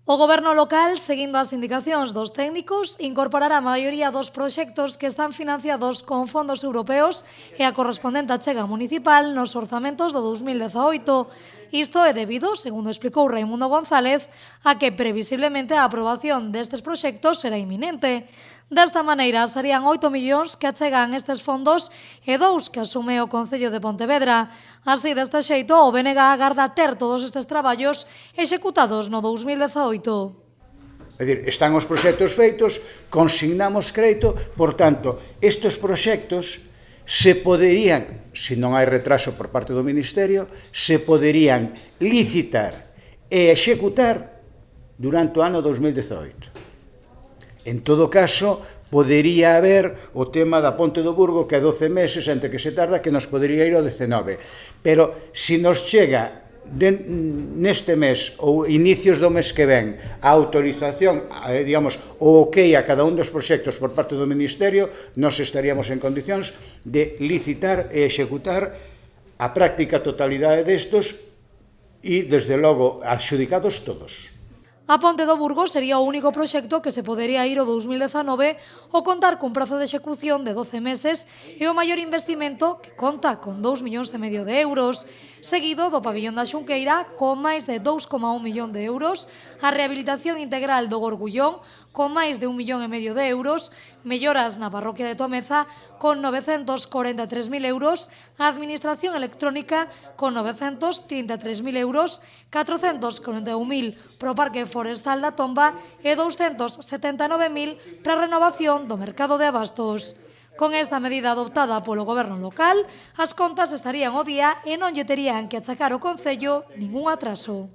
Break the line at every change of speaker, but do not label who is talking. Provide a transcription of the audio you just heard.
O Goberno local, seguindo as indicacións dos técnicos, incorporará a maioría dos proxectos que están financiados con fondos europeos e a correspondente achega municipal nos orzamentos do 2018. Isto é debido, segundo explicou Raimundo González, a que previsiblemente a aprobación destes proxectos será inminente. Desta maneira, serían 8 millóns que achegan estes fondos e 2 que asume o Concello de Pontevedra. Así, deste xeito, o BNG agarda ter todos estes traballos executados no 2018.
É dicir, están os proxectos feitos, consignamos crédito, por tanto, estes proxectos se poderían, se non hai retraso por parte do Ministerio, se poderían licitar e executar durante o ano 2018. En todo caso, podería haber o tema da Ponte do Burgo, que é 12 meses entre que se tarda, que nos podería ir ao 19. Pero, se nos chega neste mes ou inicios do mes que ven a autorización, digamos, o ok a cada un dos proxectos por parte do Ministerio, nos estaríamos en condicións de licitar e executar a práctica totalidade destos e, desde logo, adxudicados todos.
A Ponte do Burgo sería o único proxecto que se podería ir ao 2019 ou contar cun prazo de execución de 12 meses e o maior investimento que conta con 2,5 millóns de euros, seguido do pabillón da Xunqueira con máis de 2,1 millón de euros, a rehabilitación integral do Gorgullón con máis de 1,5 millón de euros, melloras na parroquia de Tomeza con 943.000 euros, a administración electrónica con 933.000 euros, 441.000 para o Parque Forestal da Tomba e 279.000 para a renovación do mercado de abastos. Con esta medida adoptada polo Goberno local, as contas estarían ao día e non lle terían que achacar ao Concello ningún atraso.